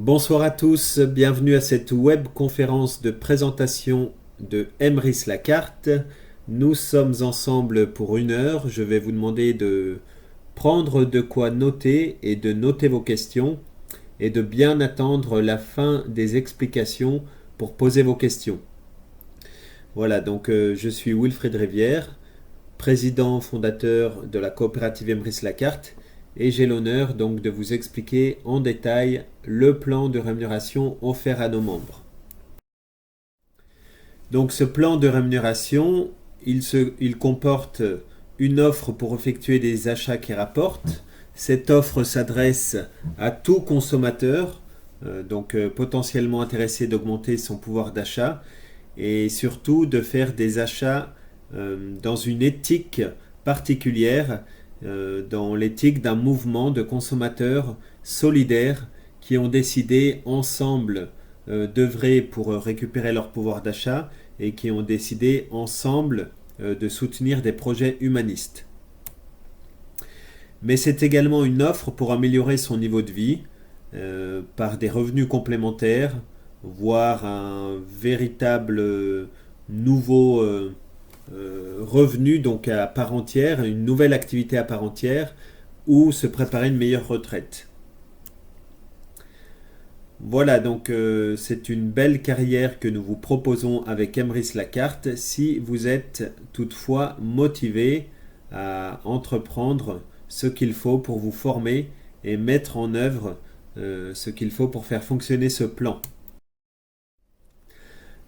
Bonsoir à tous, bienvenue à cette web conférence de présentation de Emrys Lacarte. Nous sommes ensemble pour 1 heure. Je vais vous demander de prendre de quoi noter et de noter vos questions et de bien attendre la fin des explications pour poser vos questions. Voilà, donc je suis Wilfried Rivière, président fondateur de la coopérative Emrys Lacarte, et j'ai l'honneur donc de vous expliquer en détail le plan de rémunération offert à nos membres. Donc ce plan de rémunération, il comporte une offre pour effectuer des achats qui rapportent. Cette offre s'adresse à tout consommateur, potentiellement intéressé d'augmenter son pouvoir d'achat et surtout de faire des achats dans une éthique particulière, dans l'éthique d'un mouvement de consommateurs solidaires qui ont décidé ensemble d'œuvrer pour récupérer leur pouvoir d'achat et qui ont décidé ensemble de soutenir des projets humanistes. Mais c'est également une offre pour améliorer son niveau de vie par des revenus complémentaires, voire un véritable nouveau revenu donc à part entière, une nouvelle activité à part entière, ou se préparer une meilleure retraite. Voilà, donc c'est une belle carrière que nous vous proposons avec Emrys Lacarte si vous êtes toutefois motivé à entreprendre ce qu'il faut pour vous former et mettre en œuvre ce qu'il faut pour faire fonctionner ce plan.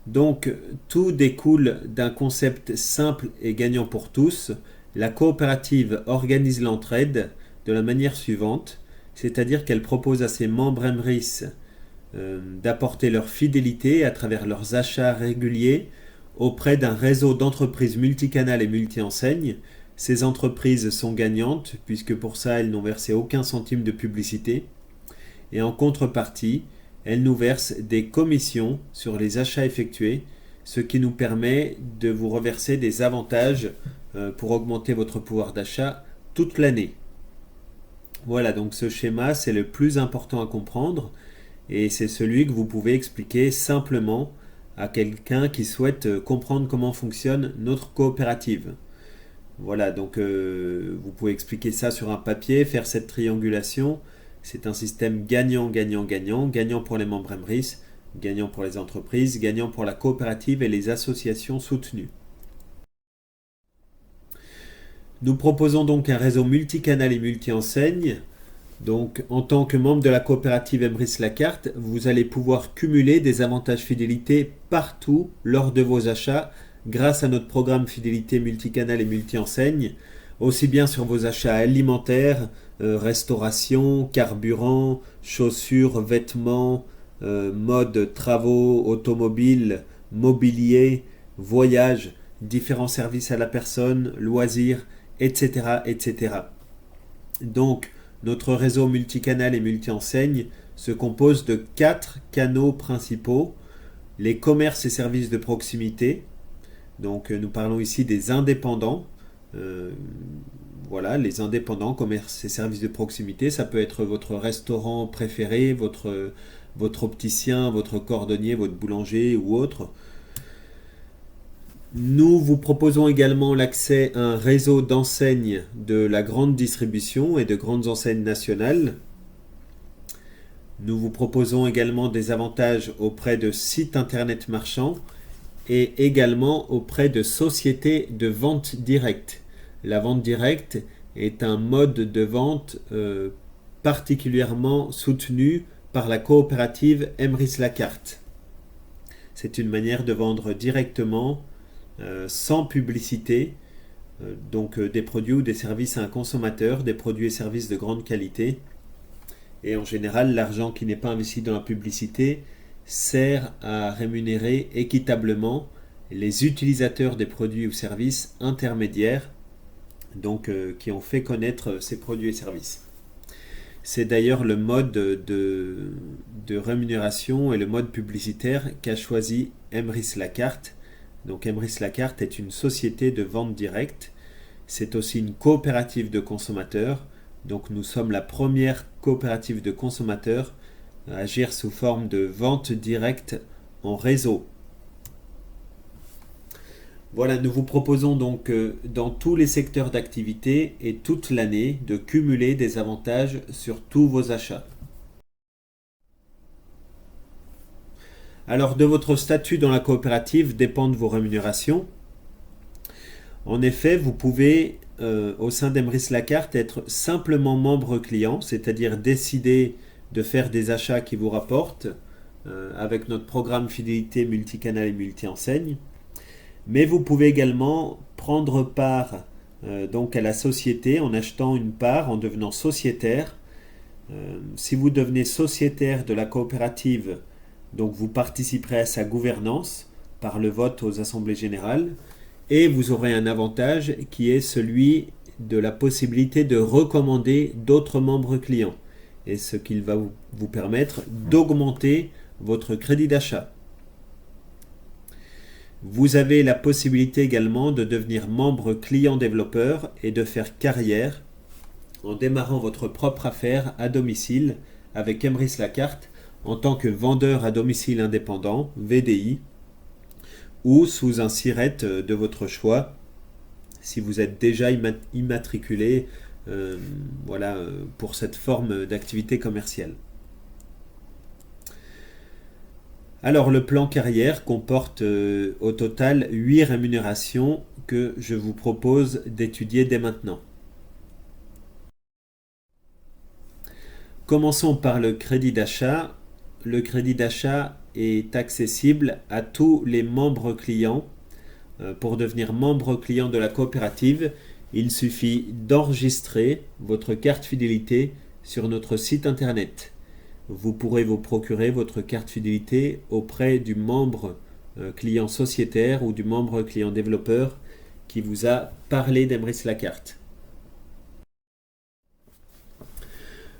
Donc tout découle d'un concept simple et gagnant pour tous. La coopérative organise l'entraide de la manière suivante, c'est-à-dire qu'elle propose à ses membres Emrys d'apporter leur fidélité à travers leurs achats réguliers auprès d'un réseau d'entreprises multicanales et multi-enseignes. Ces entreprises sont gagnantes puisque pour ça elles n'ont versé aucun centime de publicité et en contrepartie elles nous versent des commissions sur les achats effectués, ce qui nous permet de vous reverser des avantages pour augmenter votre pouvoir d'achat toute l'année. Voilà, donc ce schéma c'est le plus important à comprendre et c'est celui que vous pouvez expliquer simplement à quelqu'un qui souhaite comprendre comment fonctionne notre coopérative. Voilà, donc vous pouvez expliquer ça sur un papier, faire cette triangulation. C'est un système gagnant-gagnant-gagnant, gagnant pour les membres Emrys, gagnant pour les entreprises, gagnant pour la coopérative et les associations soutenues. Nous proposons donc un réseau multicanal et multi-enseigne. Donc, en tant que membre de la coopérative Emrys Lacarte, vous allez pouvoir cumuler des avantages fidélité partout lors de vos achats grâce à notre programme fidélité multicanal et multi-enseigne, aussi bien sur vos achats alimentaires, restauration, carburant, chaussures, vêtements, mode, travaux, automobiles, mobilier, voyages, différents services à la personne, loisirs, etc. etc. Donc, notre réseau multicanal et multi-enseigne se compose de 4 canaux principaux. Les commerces et services de proximité. Donc nous parlons ici des indépendants. Voilà, les indépendants, commerces et services de proximité. Ça peut être votre restaurant préféré, votre opticien, votre cordonnier, votre boulanger ou autre. Nous vous proposons également l'accès à un réseau d'enseignes de la grande distribution et de grandes enseignes nationales. Nous vous proposons également des avantages auprès de sites internet marchands et également auprès de sociétés de vente directe. La vente directe est un mode de vente particulièrement soutenu par la coopérative Emrys Lacarte. C'est une manière de vendre directement sans publicité, des produits ou des services à un consommateur, des produits et services de grande qualité. Et en général, l'argent qui n'est pas investi dans la publicité sert à rémunérer équitablement les utilisateurs des produits ou services intermédiaires, qui ont fait connaître ces produits et services. C'est d'ailleurs le mode de rémunération et le mode publicitaire qu'a choisi Emrys Lacarte. Donc Emrys Lacarte est une société de vente directe. C'est aussi une coopérative de consommateurs. Donc nous sommes la première coopérative de consommateurs agir sous forme de vente directe en réseau. Voilà, nous vous proposons donc dans tous les secteurs d'activité et toute l'année de cumuler des avantages sur tous vos achats. Alors, de votre statut dans la coopérative dépendent vos rémunérations. En effet, vous pouvez, au sein d'Emrys Lacarte, être simplement membre client, c'est-à-dire décider de faire des achats qui vous rapportent avec notre programme fidélité multicanal et multi-enseigne. Mais vous pouvez également prendre part donc à la société en achetant une part, en devenant sociétaire. Si vous devenez sociétaire de la coopérative, donc vous participerez à sa gouvernance par le vote aux assemblées générales et vous aurez un avantage qui est celui de la possibilité de recommander d'autres membres clients et ce qui va vous permettre d'augmenter votre crédit d'achat. Vous avez la possibilité également de devenir membre client développeur et de faire carrière en démarrant votre propre affaire à domicile avec Emrys Lacarte en tant que vendeur à domicile indépendant, VDI, ou sous un SIRET de votre choix, si vous êtes déjà immatriculé pour cette forme d'activité commerciale. Alors le plan carrière comporte au total 8 rémunérations que je vous propose d'étudier dès maintenant. Commençons par le crédit d'achat. Le crédit d'achat est accessible à tous les membres clients. Pour devenir membre client de la coopérative, il suffit d'enregistrer votre carte fidélité sur notre site internet. Vous pourrez vous procurer votre carte fidélité auprès du membre client sociétaire ou du membre client développeur qui vous a parlé d'Emrys Lacarte.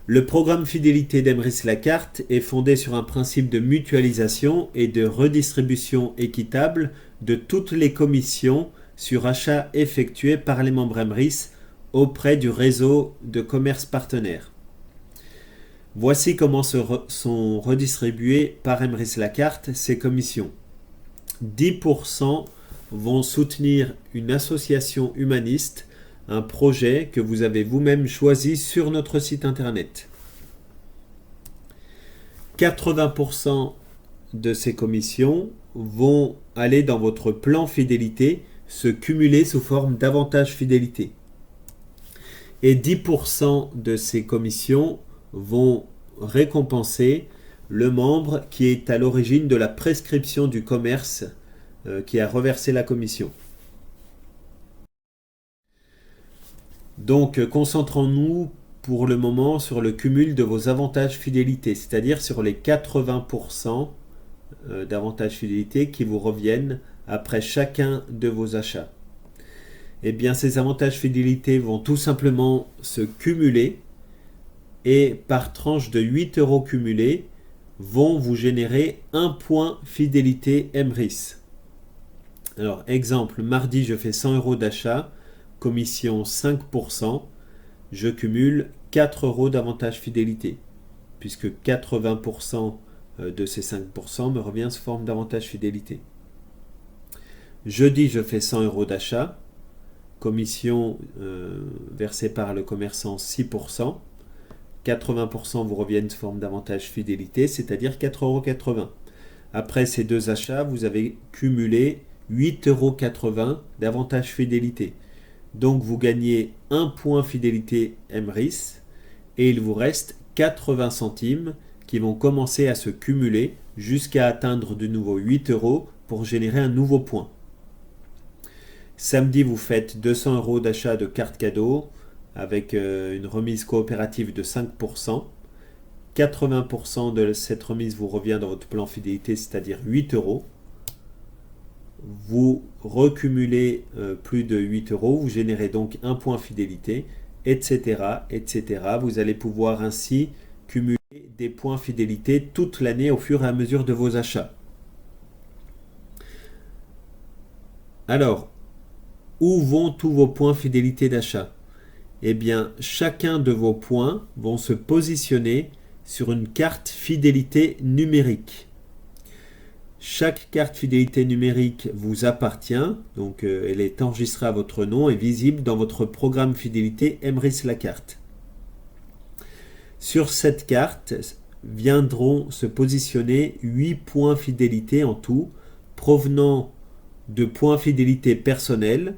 Le programme fidélité d'Emrys Lacarte est fondé sur un principe de mutualisation et de redistribution équitable de toutes les commissions sur achats effectués par les membres Emrys auprès du réseau de commerce partenaires. Voici comment sont redistribuées par Emrys Lacarte ces commissions. 10% vont soutenir une association humaniste, un projet que vous avez vous-même choisi sur notre site internet. 80% de ces commissions vont aller dans votre plan fidélité, se cumuler sous forme d'avantage fidélité. Et 10% de ces commissions vont récompenser le membre qui est à l'origine de la prescription du commerce qui a reversé la commission. Donc, concentrons-nous pour le moment sur le cumul de vos avantages fidélité, c'est-à-dire sur les 80% d'avantages fidélité qui vous reviennent après chacun de vos achats. Eh bien, ces avantages fidélité vont tout simplement se cumuler et par tranche de 8 € cumulés vont vous générer un point fidélité Emrys. Alors, exemple, mardi, je fais 100 € d'achat, commission 5%, je cumule 4 € d'avantage fidélité, puisque 80% de ces 5% me revient sous forme d'avantage fidélité. Jeudi, je fais 100 € d'achat, commission versée par le commerçant 6%, 80% vous reviennent sous forme d'avantage fidélité, c'est-à-dire 4,80 €. Après ces deux achats, vous avez cumulé 8,80 € d'avantage fidélité. Donc vous gagnez un point fidélité Emrys et il vous reste 80 centimes qui vont commencer à se cumuler jusqu'à atteindre de nouveau 8 € pour générer un nouveau point. Samedi, vous faites 200 € d'achat de carte cadeau avec une remise coopérative de 5%. 80% de cette remise vous revient dans votre plan fidélité, c'est-à-dire 8 €. Vous recumulez plus de 8 €, vous générez donc un point fidélité, etc., etc. Vous allez pouvoir ainsi cumuler des points fidélité toute l'année au fur et à mesure de vos achats. Alors, où vont tous vos points fidélité d'achat? Eh bien, chacun de vos points vont se positionner sur une carte fidélité numérique. Chaque carte fidélité numérique vous appartient, donc elle est enregistrée à votre nom et visible dans votre programme fidélité Emrys la carte. Sur cette carte viendront se positionner 8 points fidélité en tout, provenant de points fidélité personnels,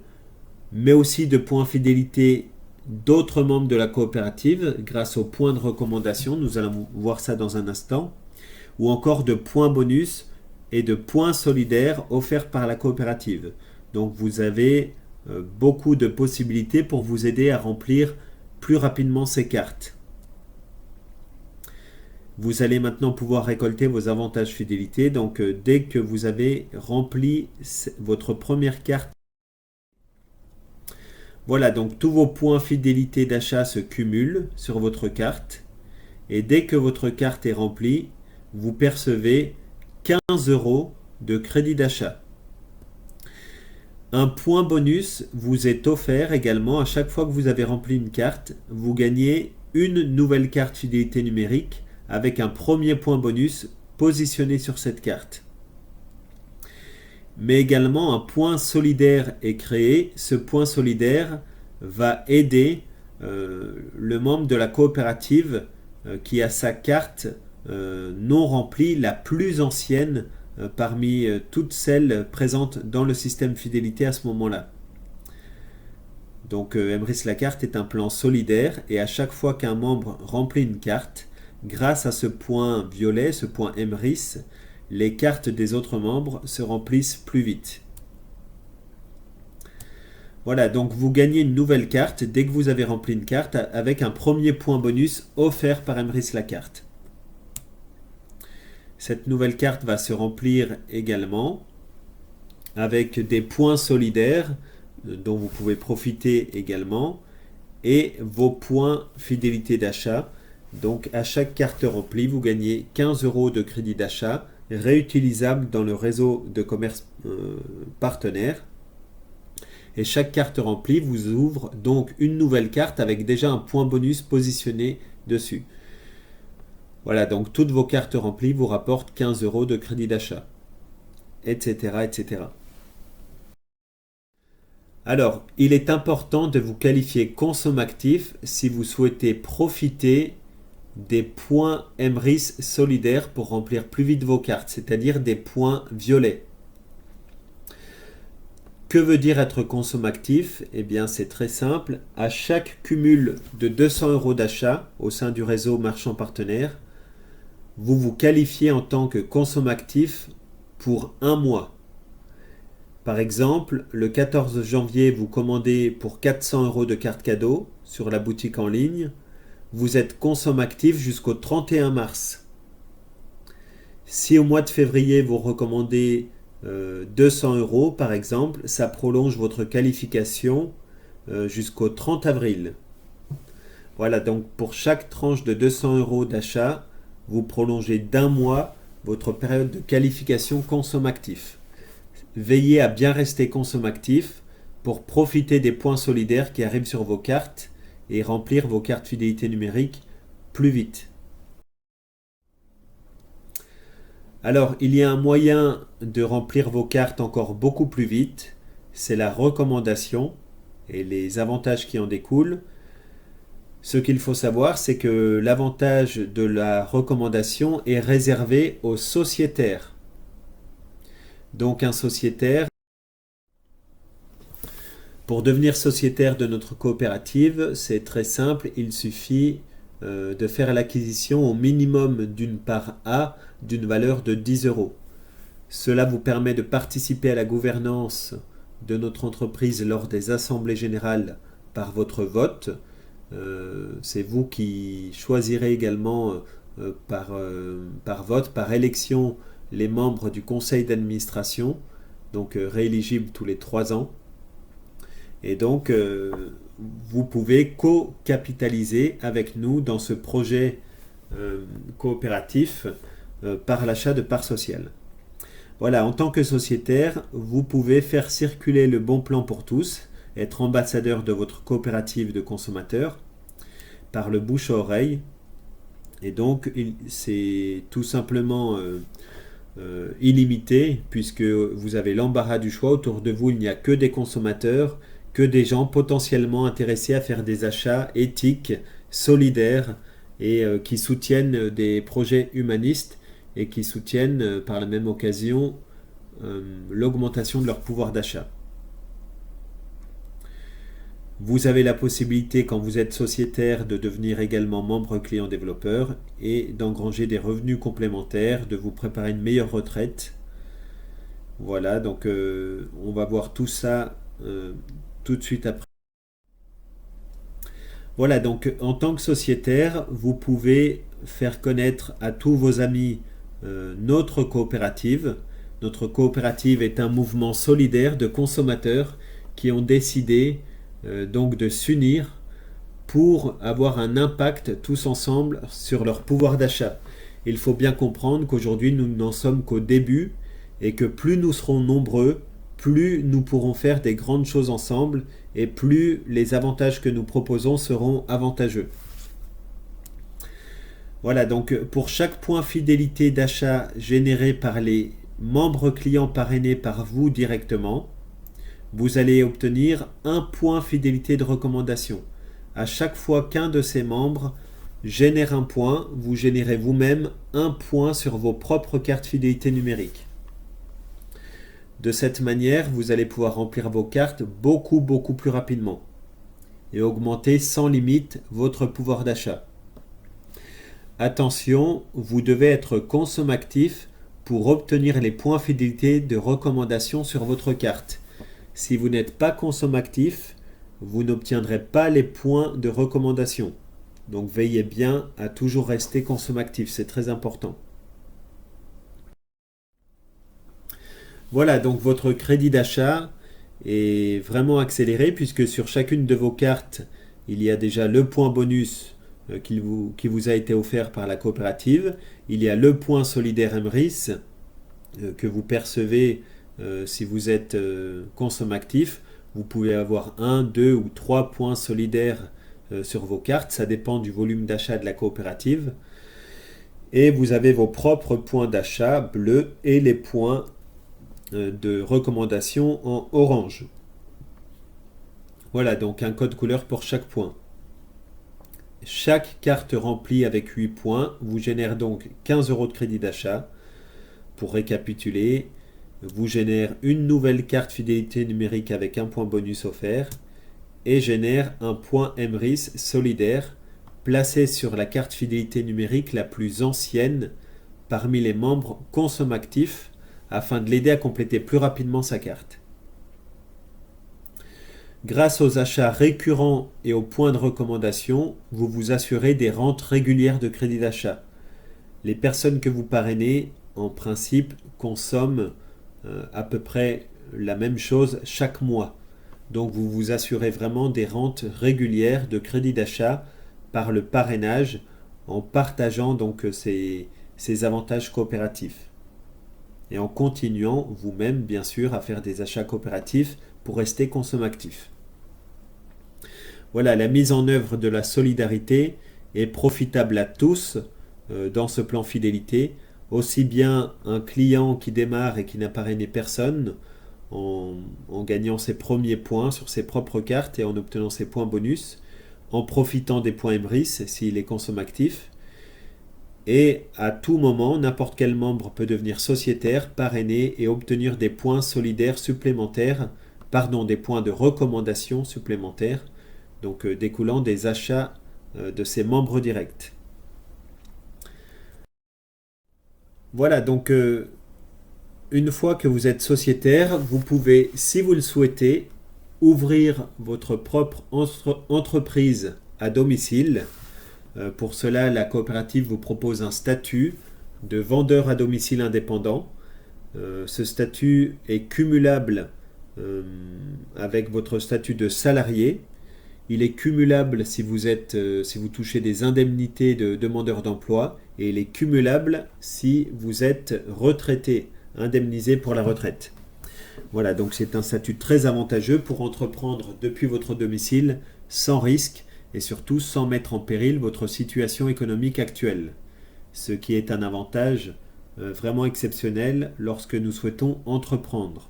mais aussi de points fidélité d'autres membres de la coopérative grâce aux points de recommandation, nous allons voir ça dans un instant, ou encore de points bonus et de points solidaires offerts par la coopérative. Donc vous avez beaucoup de possibilités pour vous aider à remplir plus rapidement ces cartes. Vous allez maintenant pouvoir récolter vos avantages fidélité. Donc dès que vous avez rempli votre première carte, voilà, donc tous vos points fidélité d'achat se cumulent sur votre carte. Et dès que votre carte est remplie, vous percevez 15 € de crédit d'achat. Un point bonus vous est offert également à chaque fois que vous avez rempli une carte. Vous gagnez une nouvelle carte fidélité numérique avec un premier point bonus positionné sur cette carte. Mais également un point solidaire est créé. Ce point solidaire va aider le membre de la coopérative qui a sa carte non remplie, la plus ancienne parmi toutes celles présentes dans le système fidélité à ce moment-là. Donc Emrys la carte est un plan solidaire et à chaque fois qu'un membre remplit une carte, grâce à ce point violet, ce point Emrys, les cartes des autres membres se remplissent plus vite. Voilà, donc vous gagnez une nouvelle carte dès que vous avez rempli une carte avec un premier point bonus offert par Emrys la carte. Cette nouvelle carte va se remplir également avec des points solidaires dont vous pouvez profiter également et vos points fidélité d'achat. Donc à chaque carte remplie, vous gagnez 15 € de crédit d'achat réutilisable dans le réseau de commerce partenaire. Et chaque carte remplie vous ouvre donc une nouvelle carte avec déjà un point bonus positionné dessus. Voilà, donc toutes vos cartes remplies vous rapportent 15 € de crédit d'achat, etc., etc. Alors, il est important de vous qualifier consomme-actif si vous souhaitez profiter des points Emrys solidaires pour remplir plus vite vos cartes, c'est-à-dire des points violets. Que veut dire être consomme-actif? Eh bien, c'est très simple. À chaque cumul de 200 € d'achat au sein du réseau marchand partenaire, vous vous qualifiez en tant que consomme-actif pour un mois. Par exemple, le 14 janvier, vous commandez pour 400 € de carte cadeau sur la boutique en ligne. Vous êtes consomme-actif jusqu'au 31 mars. Si au mois de février, vous recommandez 200 € par exemple, ça prolonge votre qualification jusqu'au 30 avril. Voilà, donc pour chaque tranche de 200 € d'achat, vous prolongez d'un mois votre période de qualification consomme-actif. Veillez à bien rester consomme-actif pour profiter des points solidaires qui arrivent sur vos cartes et remplir vos cartes fidélité numérique plus vite. Alors, il y a un moyen de remplir vos cartes encore beaucoup plus vite, c'est la recommandation et les avantages qui en découlent. Ce qu'il faut savoir, c'est que l'avantage de la recommandation est réservé aux sociétaires. Donc un sociétaire, pour devenir sociétaire de notre coopérative, c'est très simple, il suffit de faire l'acquisition au minimum d'une part A d'une valeur de 10 €. Cela vous permet de participer à la gouvernance de notre entreprise lors des assemblées générales par votre vote. C'est vous qui choisirez également par vote, par élection, les membres du conseil d'administration, donc rééligibles tous les 3 ans. Et donc, vous pouvez co-capitaliser avec nous dans ce projet coopératif par l'achat de parts sociales. Voilà, en tant que sociétaire, vous pouvez faire circuler le bon plan pour tous, être ambassadeur de votre coopérative de consommateurs par le bouche à oreille. Et donc, c'est tout simplement illimité, puisque vous avez l'embarras du choix. Autour de vous, il n'y a que des consommateurs, que des gens potentiellement intéressés à faire des achats éthiques, solidaires et qui soutiennent des projets humanistes et qui soutiennent par la même occasion l'augmentation de leur pouvoir d'achat. Vous avez la possibilité, quand vous êtes sociétaire, de devenir également membre client développeur et d'engranger des revenus complémentaires, de vous préparer une meilleure retraite. Voilà, donc on va voir tout ça tout de suite après. Voilà, donc en tant que sociétaire, vous pouvez faire connaître à tous vos amis notre coopérative. Notre coopérative est un mouvement solidaire de consommateurs qui ont décidé donc de s'unir pour avoir un impact tous ensemble sur leur pouvoir d'achat. Il faut bien comprendre qu'aujourd'hui nous n'en sommes qu'au début et que plus nous serons nombreux, plus nous pourrons faire des grandes choses ensemble et plus les avantages que nous proposons seront avantageux. Voilà, donc pour chaque point fidélité d'achat généré par les membres clients parrainés par vous directement, vous allez obtenir un point fidélité de recommandation. À chaque fois qu'un de ces membres génère un point, vous générez vous-même un point sur vos propres cartes fidélité numériques. De cette manière, vous allez pouvoir remplir vos cartes beaucoup plus rapidement et augmenter sans limite votre pouvoir d'achat. Attention, vous devez être consommatif pour obtenir les points fidélité de recommandation sur votre carte. Si vous n'êtes pas consommatif, vous n'obtiendrez pas les points de recommandation. Donc veillez bien à toujours rester consommatif, c'est très important. Voilà, donc votre crédit d'achat est vraiment accéléré puisque sur chacune de vos cartes, il y a déjà le point bonus qui vous a été offert par la coopérative. Il y a le point solidaire Emrys que vous percevez si vous êtes consommatif. Vous pouvez avoir 1, 2 ou 3 points solidaires sur vos cartes. Ça dépend du volume d'achat de la coopérative. Et vous avez vos propres points d'achat bleus et les points de recommandation en orange. Voilà, donc un code couleur pour chaque point. Chaque carte remplie avec 8 points vous génère donc 15 € de crédit d'achat. Pour récapituler, vous génère une nouvelle carte fidélité numérique avec un point bonus offert et génère un point Emrys solidaire placé sur la carte fidélité numérique la plus ancienne parmi les membres consommatifs afin de l'aider à compléter plus rapidement sa carte. Grâce aux achats récurrents et aux points de recommandation, vous vous assurez des rentes régulières de crédit d'achat. Les personnes que vous parrainez, en principe, consomment à peu près la même chose chaque mois. Donc vous vous assurez vraiment des rentes régulières de crédit d'achat par le parrainage en partageant donc ces avantages coopératifs. Et en continuant vous-même, bien sûr, à faire des achats coopératifs pour rester consommatif. Voilà, la mise en œuvre de la solidarité est profitable à tous dans ce plan fidélité, aussi bien un client qui démarre et qui n'a parrainé personne en gagnant ses premiers points sur ses propres cartes et en obtenant ses points bonus, en profitant des points Emrys s'il est consommatif. Et à tout moment, n'importe quel membre peut devenir sociétaire, parrainer et obtenir des points solidaires supplémentaires, des points de recommandation supplémentaires, donc découlant des achats de ses membres directs. Voilà, donc une fois que vous êtes sociétaire, vous pouvez, si vous le souhaitez, ouvrir votre propre entreprise à domicile. Pour cela, la coopérative vous propose un statut de vendeur à domicile indépendant. Ce statut est cumulable avec votre statut de salarié. Il est cumulable si vous touchez des indemnités de demandeur d'emploi et il est cumulable si vous êtes retraité, indemnisé pour la retraite. Voilà, donc c'est un statut très avantageux pour entreprendre depuis votre domicile sans risque et surtout sans mettre en péril votre situation économique actuelle, ce qui est un avantage vraiment exceptionnel lorsque nous souhaitons entreprendre.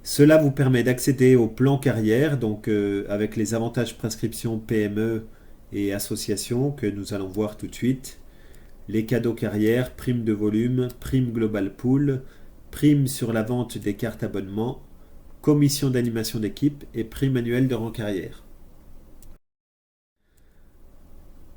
Cela vous permet d'accéder au plan carrière, donc avec les avantages prescription PME et association que nous allons voir tout de suite, les cadeaux carrière, primes de volume, primes global pool, primes sur la vente des cartes abonnement, commission d'animation d'équipe et prime annuelle de rang carrière.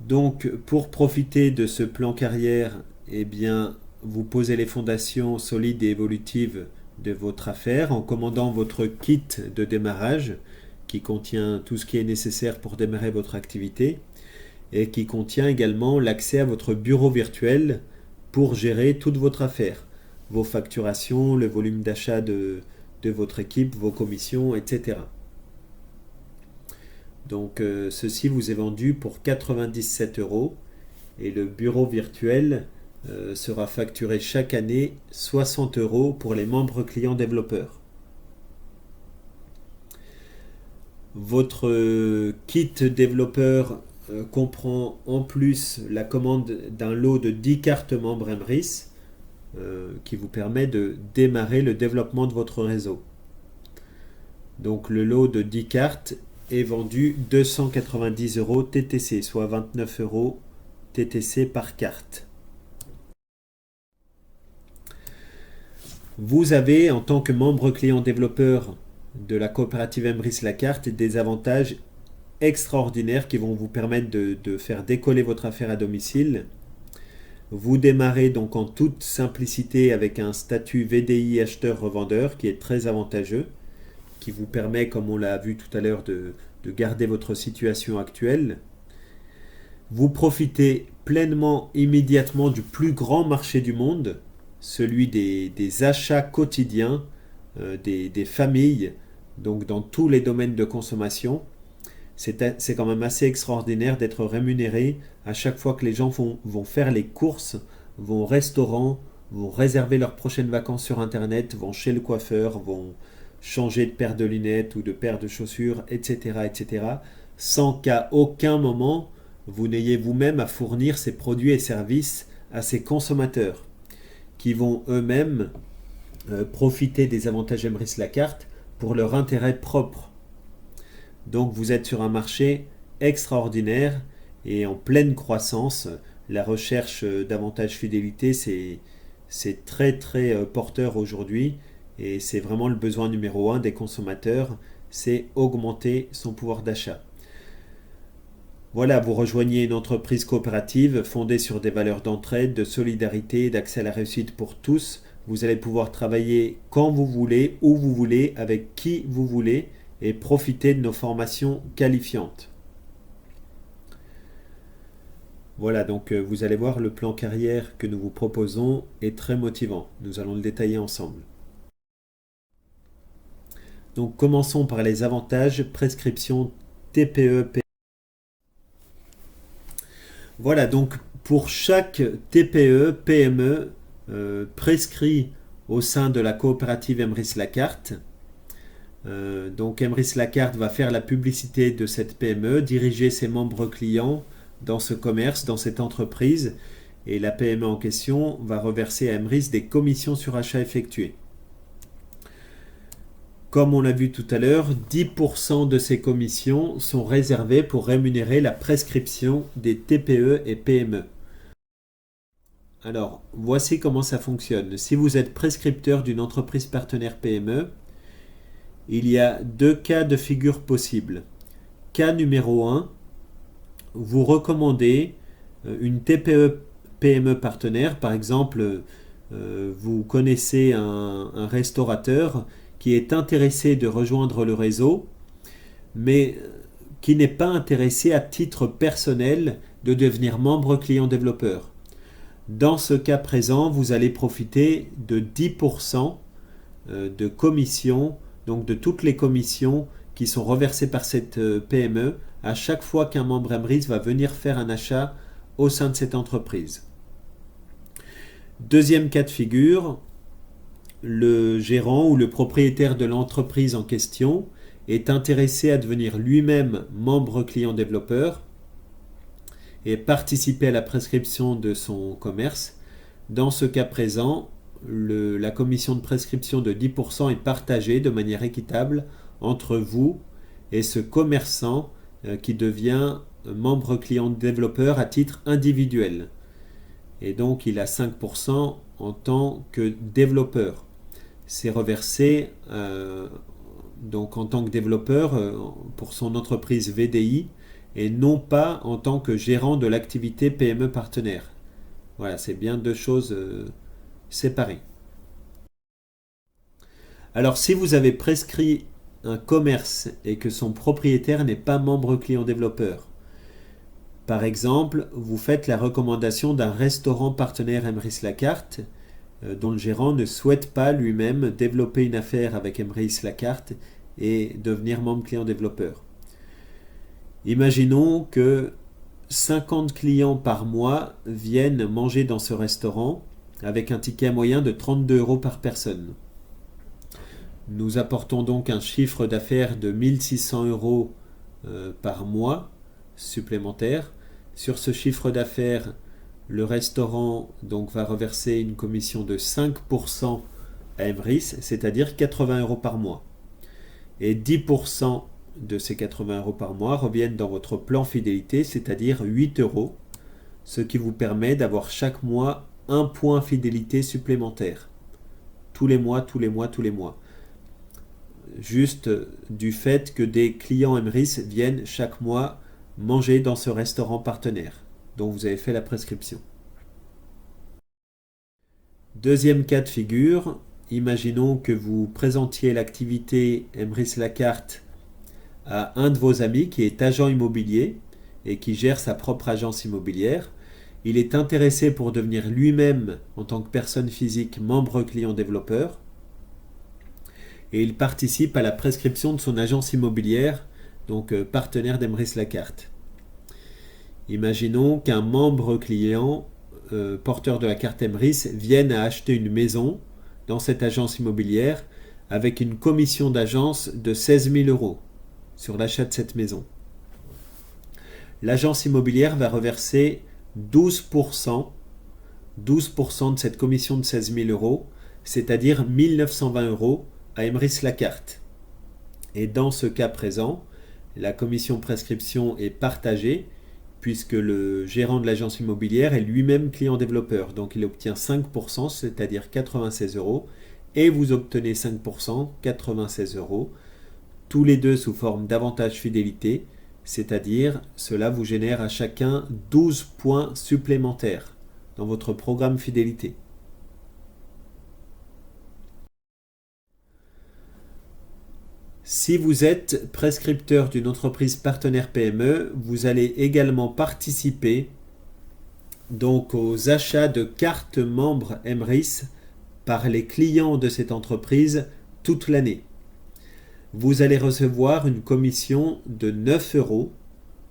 Donc pour profiter de ce plan carrière, eh bien, vous posez les fondations solides et évolutives de votre affaire en commandant votre kit de démarrage qui contient tout ce qui est nécessaire pour démarrer votre activité et qui contient également l'accès à votre bureau virtuel pour gérer toute votre affaire, vos facturations, le volume d'achat de votre équipe, vos commissions, etc. Donc ceci vous est vendu pour 97 € et le bureau virtuel sera facturé chaque année 60 € pour les membres clients développeurs. Votre kit développeur comprend en plus la commande d'un lot de 10 cartes membres Emrys qui vous permet de démarrer le développement de votre réseau. Donc le lot de 10 cartes est vendu 290 € TTC, soit 29 € TTC par carte. Vous avez, en tant que membre client développeur de la coopérative Emrys La Carte, des avantages extraordinaires qui vont vous permettre de faire décoller votre affaire à domicile. Vous démarrez donc en toute simplicité avec un statut VDI acheteur-revendeur qui est très avantageux, qui vous permet, comme on l'a vu tout à l'heure, de garder votre situation actuelle. Vous profitez pleinement, immédiatement du plus grand marché du monde, celui des achats quotidiens des familles, donc dans tous les domaines de consommation. C'est quand même assez extraordinaire d'être rémunéré à chaque fois que les gens vont faire les courses, vont au restaurant, vont réserver leurs prochaines vacances sur Internet, vont chez le coiffeur, vont changer de paire de lunettes ou de paire de chaussures, etc., etc., sans qu'à aucun moment vous n'ayez vous-même à fournir ces produits et services à ces consommateurs qui vont eux-mêmes profiter des avantages Emrys La Carte pour leur intérêt propre. Donc vous êtes sur un marché extraordinaire et en pleine croissance. La recherche d'avantages fidélité, c'est très très porteur aujourd'hui et c'est vraiment le besoin numéro 1 des consommateurs, c'est augmenter son pouvoir d'achat. Voilà, vous rejoignez une entreprise coopérative fondée sur des valeurs d'entraide, de solidarité et d'accès à la réussite pour tous. Vous allez pouvoir travailler quand vous voulez, où vous voulez, avec qui vous voulez et profiter de nos formations qualifiantes. Voilà, donc vous allez voir, le plan carrière que nous vous proposons est très motivant. Nous allons le détailler ensemble. Donc commençons par les avantages prescription TPE. Voilà, donc pour chaque TPE, PME prescrit au sein de la coopérative Emrys La Carte, donc Emrys La Carte va faire la publicité de cette PME, diriger ses membres clients dans ce commerce, dans cette entreprise, et la PME en question va reverser à Emrys des commissions sur achats effectués. Comme on l'a vu tout à l'heure, 10% de ces commissions sont réservées pour rémunérer la prescription des TPE et PME. Alors, voici comment ça fonctionne. Si vous êtes prescripteur d'une entreprise partenaire PME, il y a deux cas de figure possibles. Cas numéro 1, vous recommandez une TPE-PME partenaire. Par exemple, vous connaissez un restaurateur qui est intéressé de rejoindre le réseau, mais qui n'est pas intéressé à titre personnel de devenir membre client développeur. Dans ce cas présent, vous allez profiter de 10% de commission, donc de toutes les commissions qui sont reversées par cette PME à chaque fois qu'un membre Emrys va venir faire un achat au sein de cette entreprise. Deuxième cas de figure, le gérant ou le propriétaire de l'entreprise en question est intéressé à devenir lui-même membre client développeur et participer à la prescription de son commerce, dans ce cas présent, la commission de prescription de 10% est partagée de manière équitable entre vous et ce commerçant qui devient membre client développeur à titre individuel. Et donc il a 5% en tant que développeur. C'est reversé donc en tant que développeur pour son entreprise VDI et non pas en tant que gérant de l'activité PME partenaire. Voilà, c'est bien deux choses séparées. Alors si vous avez prescrit un commerce et que son propriétaire n'est pas membre client développeur, par exemple, vous faites la recommandation d'un restaurant partenaire Emrys Lacarte dont le gérant ne souhaite pas lui-même développer une affaire avec Emrys Lacarte et devenir membre client développeur. Imaginons que 50 clients par mois viennent manger dans ce restaurant avec un ticket moyen de 32 € par personne. Nous apportons donc un chiffre d'affaires de 1600 € par mois supplémentaire. Sur ce chiffre d'affaires, le restaurant donc va reverser une commission de 5% à Emrys, c'est-à-dire 80 € par mois. Et 10% de ces 80 € par mois reviennent dans votre plan fidélité, c'est-à-dire 8 €, ce qui vous permet d'avoir chaque mois un point fidélité supplémentaire. Tous les mois. Juste du fait que des clients Emrys viennent chaque mois manger dans ce restaurant partenaire dont vous avez fait la prescription. Deuxième cas de figure, imaginons que vous présentiez l'activité Emrys Lacarte à un de vos amis qui est agent immobilier et qui gère sa propre agence immobilière. Il est intéressé pour devenir lui-même, en tant que personne physique, membre client développeur et il participe à la prescription de son agence immobilière, donc partenaire d'Emrys Lacarte. Imaginons qu'un membre client porteur de la carte Emrys vienne à acheter une maison dans cette agence immobilière avec une commission d'agence de 16 000 € sur l'achat de cette maison. L'agence immobilière va reverser 12% de cette commission de 16 000 €, c'est-à-dire 1920 € à Emrys Lacarte. Et dans ce cas présent, la commission prescription est partagée puisque le gérant de l'agence immobilière est lui-même client développeur. Donc il obtient 5%, c'est-à-dire 96 €, et vous obtenez 5%, 96 €, tous les deux sous forme d'avantage fidélité, c'est-à-dire cela vous génère à chacun 12 points supplémentaires dans votre programme fidélité. Si vous êtes prescripteur d'une entreprise partenaire PME, vous allez également participer donc aux achats de cartes membres Emrys par les clients de cette entreprise toute l'année. Vous allez recevoir une commission de 9 €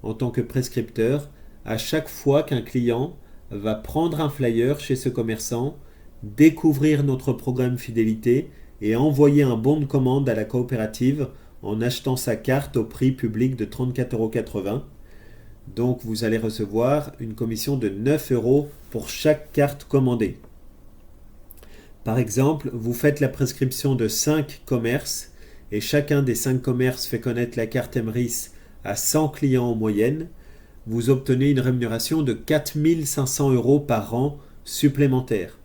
en tant que prescripteur à chaque fois qu'un client va prendre un flyer chez ce commerçant, découvrir notre programme fidélité et envoyer un bon de commande à la coopérative en achetant sa carte au prix public de 34,80 €. Donc vous allez recevoir une commission de 9 € pour chaque carte commandée. Par exemple, vous faites la prescription de 5 commerces et chacun des 5 commerces fait connaître la carte Emrys à 100 clients en moyenne. Vous obtenez une rémunération de 4 500 € par an supplémentaire.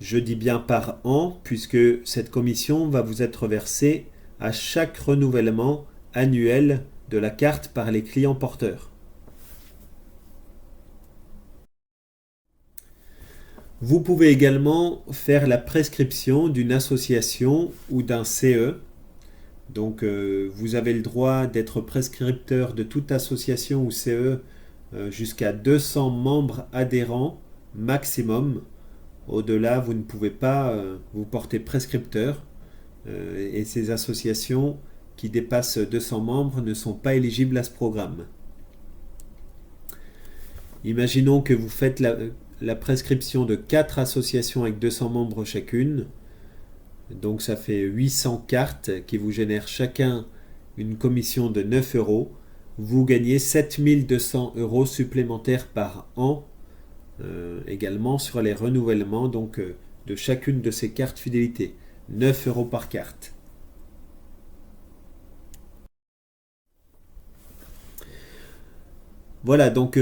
Je dis bien par an puisque cette commission va vous être versée à chaque renouvellement annuel de la carte par les clients porteurs. Vous pouvez également faire la prescription d'une association ou d'un CE. Donc vous avez le droit d'être prescripteur de toute association ou CE jusqu'à 200 membres adhérents maximum. Au-delà, vous ne pouvez pas vous porter prescripteur et ces associations qui dépassent 200 membres ne sont pas éligibles à ce programme. Imaginons que vous faites la prescription de 4 associations avec 200 membres chacune. Donc ça fait 800 cartes qui vous génèrent chacun une commission de 9 euros. Vous gagnez 7200 euros supplémentaires par an également sur les renouvellements de chacune de ces cartes fidélité. 9 euros par carte. Voilà, donc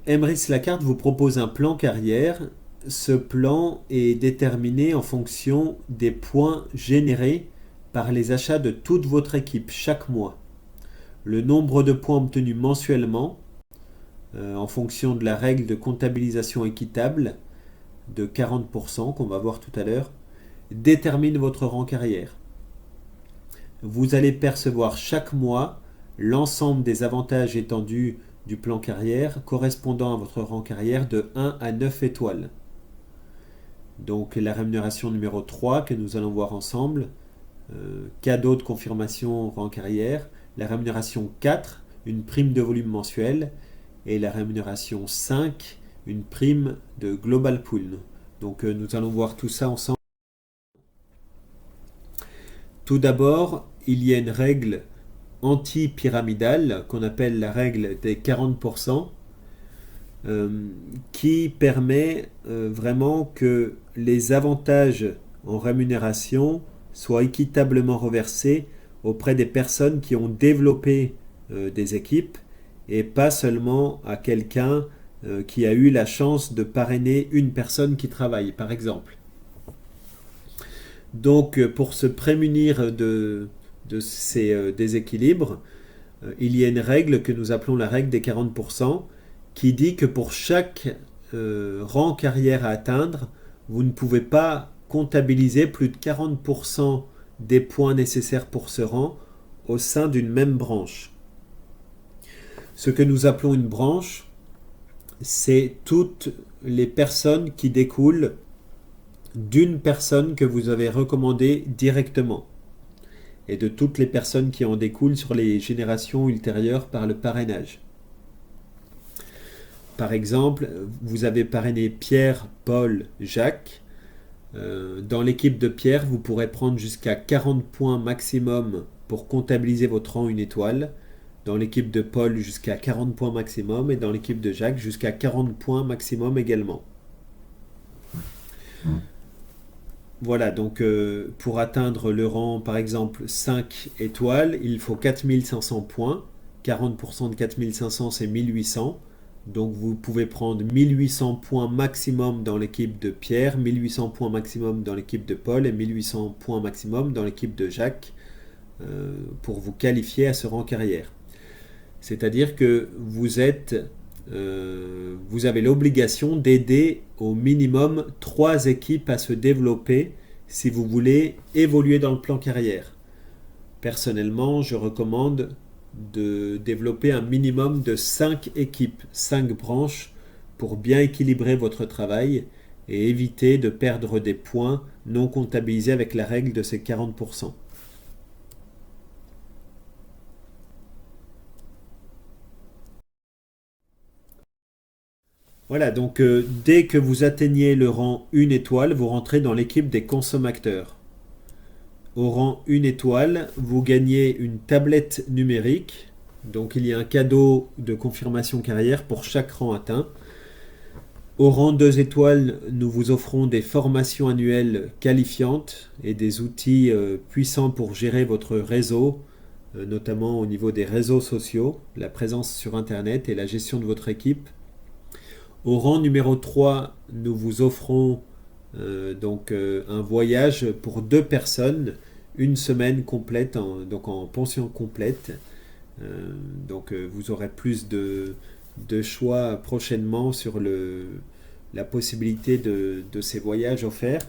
Emrys Lacarte vous propose un plan carrière. Ce plan est déterminé en fonction des points générés par les achats de toute votre équipe chaque mois. Le nombre de points obtenus mensuellement, en fonction de la règle de comptabilisation équitable de 40% qu'on va voir tout à l'heure, détermine votre rang carrière. Vous allez percevoir chaque mois l'ensemble des avantages étendus du plan carrière correspondant à votre rang carrière de 1 à 9 étoiles. Donc la rémunération numéro 3 que nous allons voir ensemble, cadeau de confirmation rang carrière, la rémunération 4, une prime de volume mensuel, et la rémunération 5, une prime de Global Pool. Donc nous allons voir tout ça ensemble. Tout d'abord, il y a une règle anti-pyramidale qu'on appelle la règle des 40%, qui permet vraiment que les avantages en rémunération soient équitablement reversés auprès des personnes qui ont développé des équipes et pas seulement à quelqu'un qui a eu la chance de parrainer une personne qui travaille, par exemple. Donc, pour se prémunir de ces déséquilibres, il y a une règle que nous appelons la règle des 40%, qui dit que pour chaque rang carrière à atteindre, vous ne pouvez pas comptabiliser plus de 40% des points nécessaires pour ce rang au sein d'une même branche. Ce que nous appelons une branche, c'est toutes les personnes qui découlent d'une personne que vous avez recommandée directement et de toutes les personnes qui en découlent sur les générations ultérieures par le parrainage. Par exemple, vous avez parrainé Pierre, Paul, Jacques. Dans l'équipe de Pierre, vous pourrez prendre jusqu'à 40 points maximum pour comptabiliser votre rang une étoile. Dans l'équipe de Paul, jusqu'à 40 points maximum. Et dans l'équipe de Jacques, jusqu'à 40 points maximum également. Voilà, donc pour atteindre le rang, par exemple, 5 étoiles, il faut 4500 points. 40% de 4500, c'est 1800. Donc vous pouvez prendre 1800 points maximum dans l'équipe de Pierre, 1800 points maximum dans l'équipe de Paul et 1800 points maximum dans l'équipe de Jacques pour vous qualifier à ce rang carrière. C'est-à-dire que vous avez l'obligation d'aider au minimum 3 équipes à se développer si vous voulez évoluer dans le plan carrière. Personnellement, je recommande de développer un minimum de 5 équipes, 5 branches pour bien équilibrer votre travail et éviter de perdre des points non comptabilisés avec la règle de ces 40%. Voilà, donc dès que vous atteignez le rang 1 étoile, vous rentrez dans l'équipe des consommateurs. Au rang 1 étoile, vous gagnez une tablette numérique. Donc il y a un cadeau de confirmation carrière pour chaque rang atteint. Au rang 2 étoiles, nous vous offrons des formations annuelles qualifiantes et des outils puissants pour gérer votre réseau, notamment au niveau des réseaux sociaux, la présence sur Internet et la gestion de votre équipe. Au rang numéro 3, nous vous offrons un voyage pour 2 personnes, une semaine complète, en pension complète. Vous aurez plus de choix prochainement sur la possibilité de ces voyages offerts.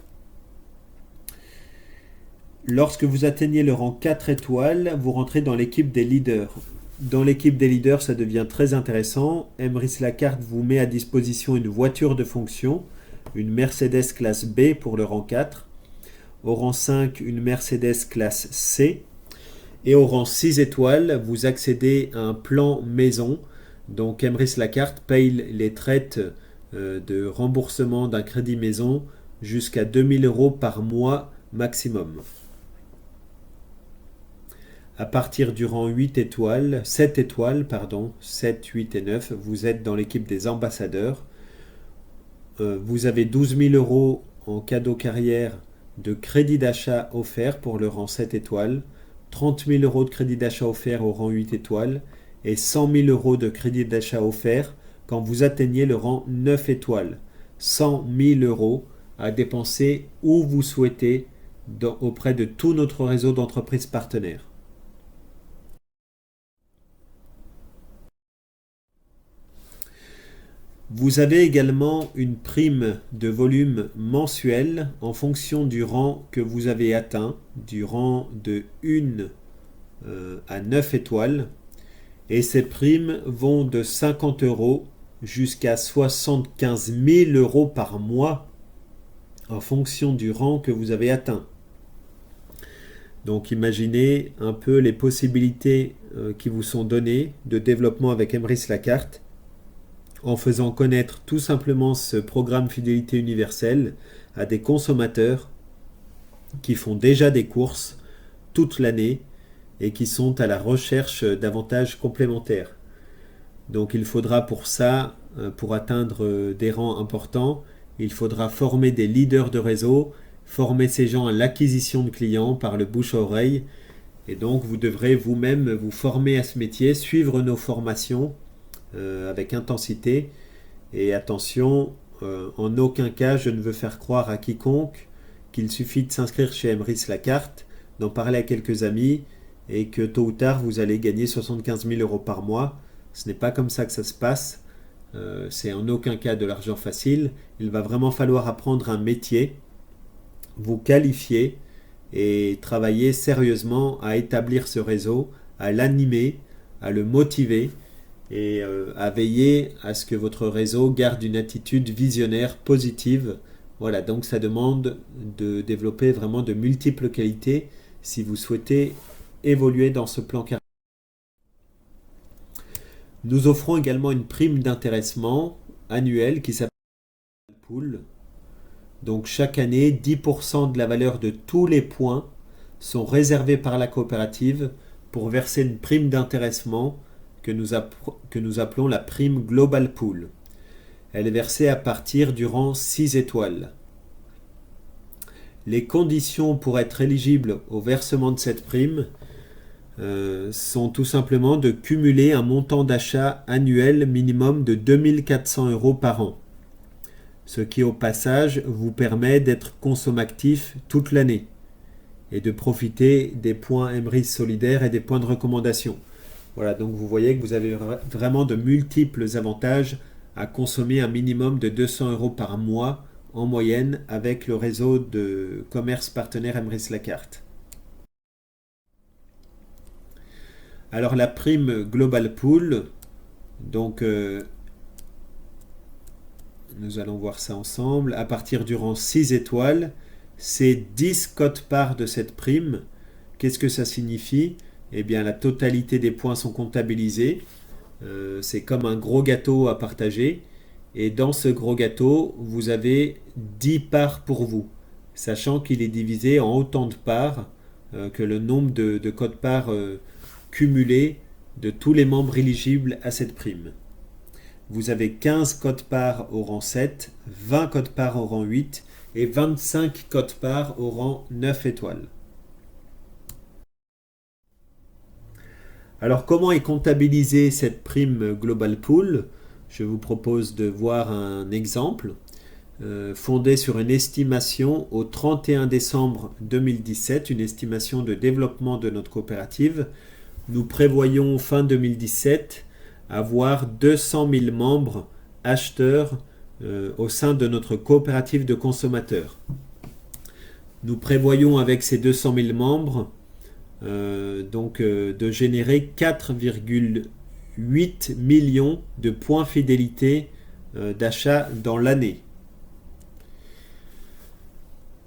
Lorsque vous atteignez le rang 4 étoiles, vous rentrez dans l'équipe des leaders. Dans l'équipe des leaders, ça devient très intéressant. Emrys Lacarte vous met à disposition une voiture de fonction, une Mercedes classe B pour le rang 4. Au rang 5, une Mercedes classe C. Et au rang 6 étoiles, vous accédez à un plan maison. Donc Emrys Lacarte paye les traites de remboursement d'un crédit maison jusqu'à 2000 € par mois maximum. À partir du rang 8 étoiles, 7 étoiles, pardon, 7, 8 et 9, vous êtes dans l'équipe des ambassadeurs. Vous avez 12 000 euros en cadeau carrière de crédit d'achat offert pour le rang 7 étoiles, 30 000 euros de crédit d'achat offert au rang 8 étoiles et 100 000 euros de crédit d'achat offert quand vous atteignez le rang 9 étoiles. 100 000 euros à dépenser où vous souhaitez auprès de tout notre réseau d'entreprises partenaires. Vous avez également une prime de volume mensuel en fonction du rang que vous avez atteint, du rang de 1 à 9 étoiles. Et ces primes vont de 50 euros jusqu'à 75 000 euros par mois en fonction du rang que vous avez atteint. Donc imaginez un peu les possibilités qui vous sont données de développement avec Emrys Lacarte en faisant connaître tout simplement ce programme fidélité universelle à des consommateurs qui font déjà des courses toute l'année et qui sont à la recherche d'avantages complémentaires. Donc il faudra pour ça, pour atteindre des rangs importants, il faudra former des leaders de réseau, former ces gens à l'acquisition de clients par le bouche à oreille. Et donc vous devrez vous-même vous former à ce métier, suivre nos formations avec intensité. Et attention, en aucun cas je ne veux faire croire à quiconque qu'il suffit de s'inscrire chez Emrys Lacarte, d'en parler à quelques amis et que tôt ou tard vous allez gagner 75 000 euros par mois. Ce n'est pas comme ça que ça se passe. C'est en aucun cas de l'argent facile. Il va vraiment falloir apprendre un métier, vous qualifier et travailler sérieusement à établir ce réseau, à l'animer, à le motiver et à veiller à ce que votre réseau garde une attitude visionnaire positive. Voilà, donc ça demande de développer vraiment de multiples qualités si vous souhaitez évoluer dans ce plan carrière. Nous offrons également une prime d'intéressement annuelle qui s'appelle Pool. Donc chaque année, 10% de la valeur de tous les points sont réservés par la coopérative pour verser une prime d'intéressement que nous appelons la prime Global Pool. Elle est versée à partir du rang 6 étoiles. Les conditions pour être éligible au versement de cette prime sont tout simplement de cumuler un montant d'achat annuel minimum de 2 400 euros par an. Ce qui au passage vous permet d'être consommatif toute l'année et de profiter des points Emrys solidaires et des points de recommandation. Voilà, donc vous voyez que vous avez vraiment de multiples avantages à consommer un minimum de 200 euros par mois en moyenne avec le réseau de commerce partenaire Emrys Lacarte. Alors la prime Global Pool, donc nous allons voir ça ensemble, à partir du rang 6 étoiles, c'est 10 quotes-parts de cette prime. Qu'est-ce que ça signifie ? Eh bien la totalité des points sont comptabilisés, c'est comme un gros gâteau à partager, et dans ce gros gâteau, vous avez 10 parts pour vous, sachant qu'il est divisé en autant de parts que le nombre de quotes-parts cumulés de tous les membres éligibles à cette prime. Vous avez 15 quotes-parts au rang 7, 20 quotes-parts au rang 8 et 25 quotes-parts au rang 9 étoiles. Alors comment est comptabilisée cette prime Global Pool ? Je vous propose de voir un exemple fondé sur une estimation au 31 décembre 2017, une estimation de développement de notre coopérative. Nous prévoyons fin 2017 avoir 200 000 membres acheteurs au sein de notre coopérative de consommateurs. Nous prévoyons avec ces 200 000 membres de générer 4,8 millions de points fidélité d'achat dans l'année.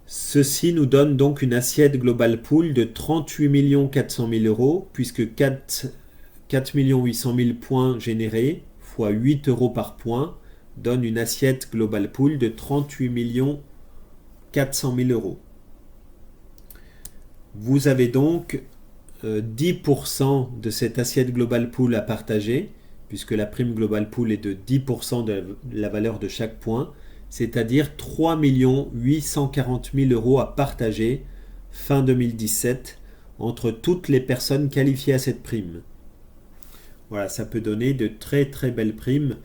Ceci nous donne donc une assiette Global Pool de 38 400 000 euros, puisque 4 800 000 points générés, fois 8 euros par point, donne une assiette Global Pool de 38 400 000 euros. Vous avez donc 10% de cette assiette Global Pool à partager, puisque la prime Global Pool est de 10% de la valeur de chaque point, c'est-à-dire 3 840 000 € à partager fin 2017 entre toutes les personnes qualifiées à cette prime. Voilà, ça peut donner de très très belles primes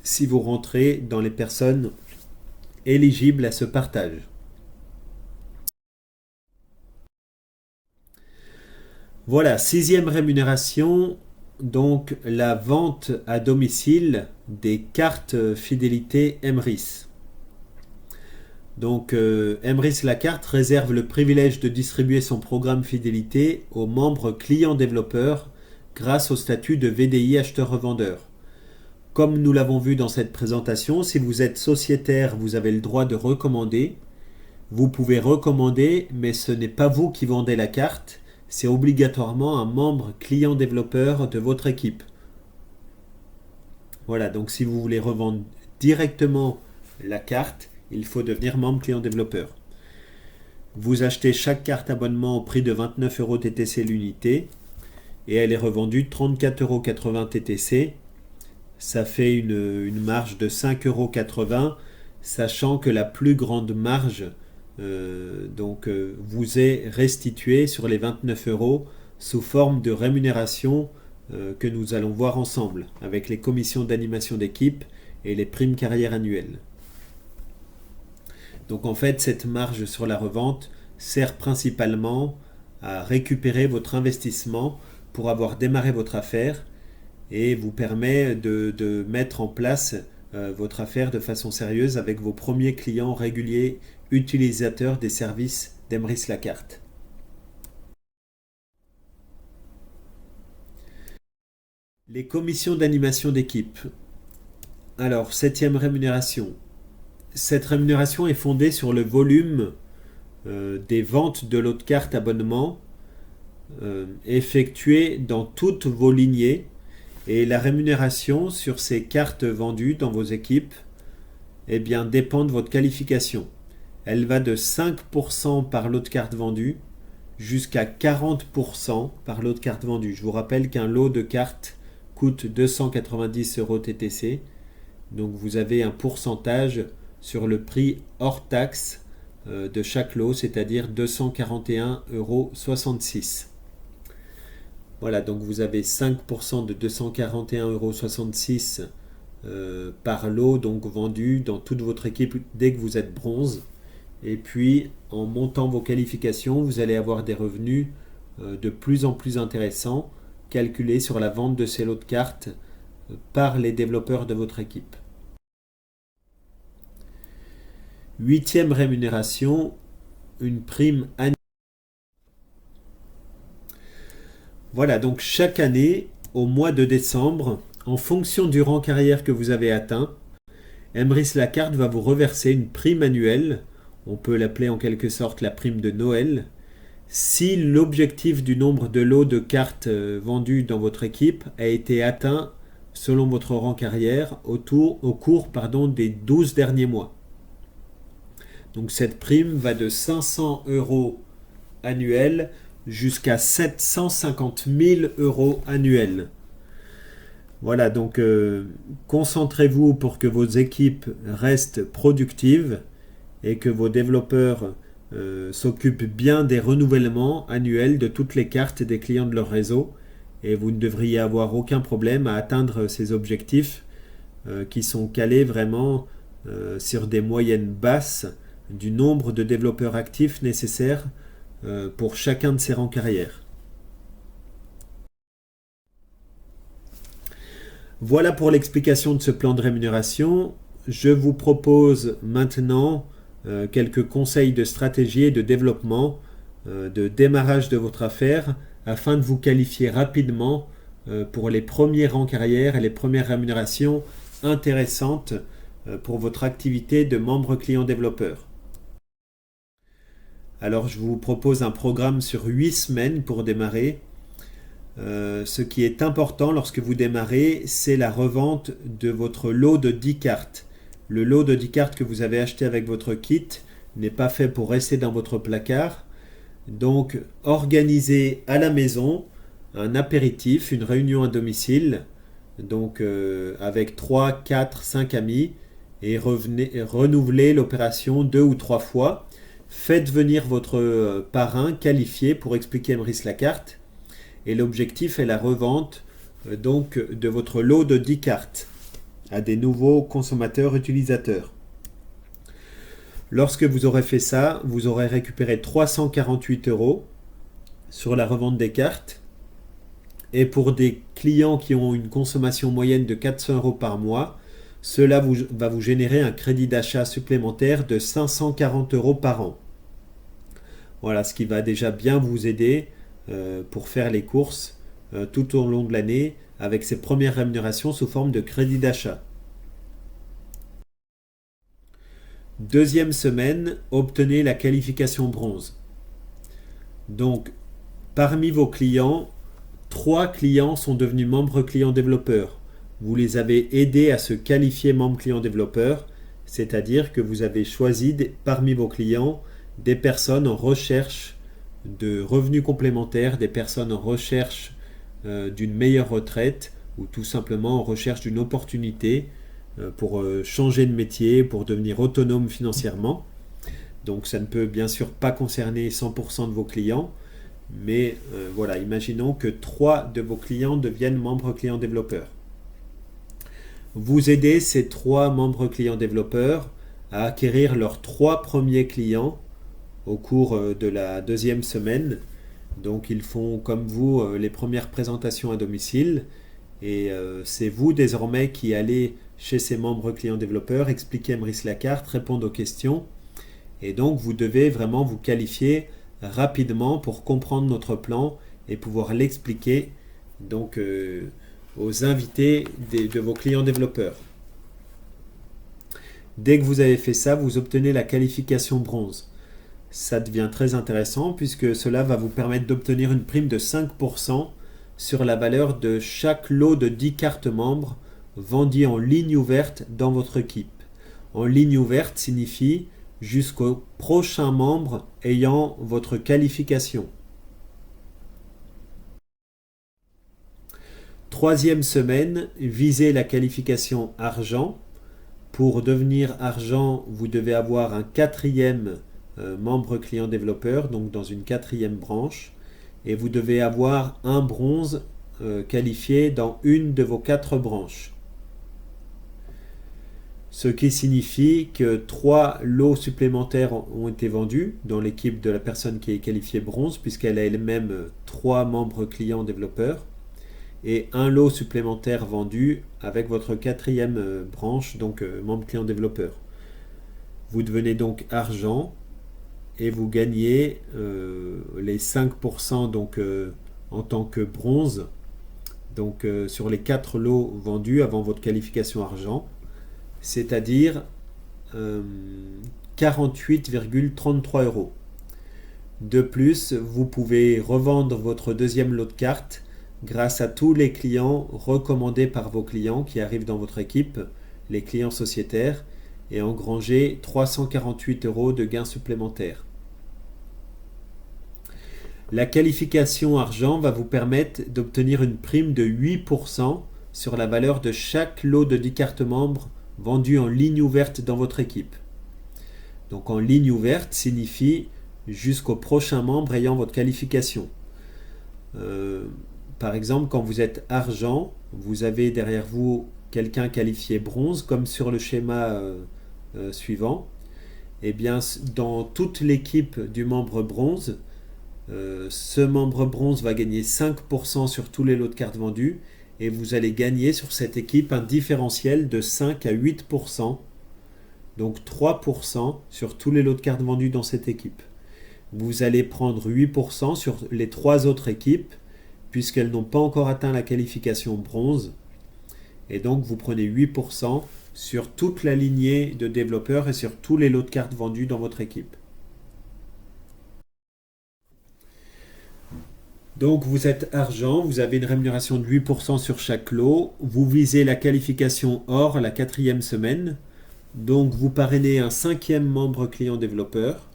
si vous rentrez dans les personnes éligibles à ce partage. Voilà, sixième rémunération, donc la vente à domicile des cartes fidélité Emrys. Donc Emrys la carte réserve le privilège de distribuer son programme fidélité aux membres clients développeurs grâce au statut de VDI acheteur-revendeur. Comme nous l'avons vu dans cette présentation, si vous êtes sociétaire, vous avez le droit de recommander. Vous pouvez recommander, mais ce n'est pas vous qui vendez la carte, c'est obligatoirement un membre client-développeur de votre équipe. Voilà, donc si vous voulez revendre directement la carte, il faut devenir membre client-développeur. Vous achetez chaque carte abonnement au prix de 29 € TTC l'unité et elle est revendue 34,80 € TTC. Ça fait une marge de 5,80 €, sachant que la plus grande marge vous est restituée sur les 29 € sous forme de rémunération que nous allons voir ensemble, avec les commissions d'animation d'équipe et les primes carrière annuelles. Donc en fait, cette marge sur la revente sert principalement à récupérer votre investissement pour avoir démarré votre affaire et vous permet de mettre en place votre affaire de façon sérieuse avec vos premiers clients réguliers utilisateurs des services d'Emrys la carte. Les commissions d'animation d'équipe. Alors, septième rémunération. Cette rémunération est fondée sur le volume des ventes de lots de cartes abonnement effectuées dans toutes vos lignées et la rémunération sur ces cartes vendues dans vos équipes dépend de votre qualification. Elle va de 5% par lot de cartes vendues jusqu'à 40% par lot de cartes vendues. Je vous rappelle qu'un lot de cartes coûte 290 € TTC. Donc vous avez un pourcentage sur le prix hors taxe de chaque lot, c'est-à-dire 241,66 €. Voilà, donc vous avez 5% de 241,66 € par lot donc vendu dans toute votre équipe dès que vous êtes bronze. Et puis, en montant vos qualifications, vous allez avoir des revenus de plus en plus intéressants calculés sur la vente de ces lots de cartes par les développeurs de votre équipe. Huitième rémunération, une prime annuelle. Voilà, donc chaque année, au mois de décembre, en fonction du rang carrière que vous avez atteint, Emrys la carte va vous reverser une prime annuelle. On peut l'appeler en quelque sorte la prime de Noël. Si l'objectif du nombre de lots de cartes vendus dans votre équipe a été atteint selon votre rang carrière au cours des 12 derniers mois. Donc cette prime va de 500 € annuels jusqu'à 750 000 € annuels. Voilà, donc concentrez-vous pour que vos équipes restent productives et que vos développeurs s'occupent bien des renouvellements annuels de toutes les cartes des clients de leur réseau et vous ne devriez avoir aucun problème à atteindre ces objectifs qui sont calés vraiment sur des moyennes basses du nombre de développeurs actifs nécessaires pour chacun de ces rangs carrière. Voilà pour l'explication de ce plan de rémunération. Je vous propose maintenant quelques conseils de stratégie et de développement, de démarrage de votre affaire afin de vous qualifier rapidement pour les premiers rangs carrière et les premières rémunérations intéressantes pour votre activité de membre client développeur. Alors je vous propose un programme sur 8 semaines pour démarrer. Ce qui est important lorsque vous démarrez, c'est la revente de votre lot de 10 cartes. Le lot de 10 cartes que vous avez acheté avec votre kit n'est pas fait pour rester dans votre placard. Donc, organisez à la maison un apéritif, une réunion à domicile, donc avec 3, 4, 5 amis, et renouvelez l'opération 2 ou 3 fois. Faites venir votre parrain qualifié pour expliquer Maurice Lacarte, et l'objectif est la revente donc de votre lot de 10 cartes à des nouveaux consommateurs utilisateurs. Lorsque vous aurez fait ça, vous aurez récupéré 348 euros sur la revente des cartes. Et pour des clients qui ont une consommation moyenne de 400 euros par mois, cela va vous générer un crédit d'achat supplémentaire de 540 euros par an. Voilà, ce qui va déjà bien vous aider pour faire les courses tout au long de l'année avec ces premières rémunérations sous forme de crédit d'achat. Deuxième semaine, obtenez la qualification bronze. Donc, parmi vos clients, 3 clients sont devenus membres clients développeurs. Vous les avez aidés à se qualifier membres clients développeurs, c'est-à-dire que vous avez choisi parmi vos clients des personnes en recherche de revenus complémentaires, des personnes en recherche d'une meilleure retraite ou tout simplement en recherche d'une opportunité pour changer de métier, pour devenir autonome financièrement. Donc ça ne peut bien sûr pas concerner 100% de vos clients, mais voilà, imaginons que 3 de vos clients deviennent membres clients développeurs. Vous aidez ces 3 membres clients développeurs à acquérir leurs 3 premiers clients au cours de la deuxième semaine. Donc ils font comme vous les premières présentations à domicile et c'est vous désormais qui allez chez ces membres clients développeurs expliquer Maurice Lacarte, répondre aux questions et donc vous devez vraiment vous qualifier rapidement pour comprendre notre plan et pouvoir l'expliquer donc aux invités de vos clients développeurs. Dès que vous avez fait ça, vous obtenez la qualification bronze. Ça devient très intéressant puisque cela va vous permettre d'obtenir une prime de 5% sur la valeur de chaque lot de 10 cartes membres vendues en ligne ouverte dans votre équipe. En ligne ouverte signifie jusqu'au prochain membre ayant votre qualification. Troisième semaine, visez la qualification argent. Pour devenir argent, vous devez avoir un 4e membre client développeur, donc dans une 4e branche, et vous devez avoir un bronze qualifié dans une de vos 4 branches. Ce qui signifie que 3 lots supplémentaires ont été vendus dans l'équipe de la personne qui est qualifiée bronze, puisqu'elle a elle-même 3 membres clients développeurs, et un lot supplémentaire vendu avec votre 4e branche, donc membre client développeur. Vous devenez donc argent et vous gagnez les 5% donc, en tant que bronze donc, sur les 4 lots vendus avant votre qualification argent, c'est-à-dire 48,33 euros. De plus, vous pouvez revendre votre deuxième lot de cartes grâce à tous les clients recommandés par vos clients qui arrivent dans votre équipe, les clients sociétaires, et engranger 348 euros de gains supplémentaires. La qualification argent va vous permettre d'obtenir une prime de 8% sur la valeur de chaque lot de 10 cartes membres vendues en ligne ouverte dans votre équipe. Donc en ligne ouverte signifie jusqu'au prochain membre ayant votre qualification. Par exemple, quand vous êtes argent, vous avez derrière vous quelqu'un qualifié bronze, comme sur le schéma suivant. Et bien, dans toute l'équipe du membre bronze, ce membre bronze va gagner 5% sur tous les lots de cartes vendus et vous allez gagner sur cette équipe un différentiel de 5 à 8%, donc 3% sur tous les lots de cartes vendus dans cette équipe. Vous allez prendre 8% sur les 3 autres équipes puisqu'elles n'ont pas encore atteint la qualification bronze et donc vous prenez 8% sur toute la lignée de développeurs et sur tous les lots de cartes vendus dans votre équipe. Donc vous êtes argent, vous avez une rémunération de 8% sur chaque lot, vous visez la qualification or la 4e semaine, donc vous parrainez un 5e membre client développeur,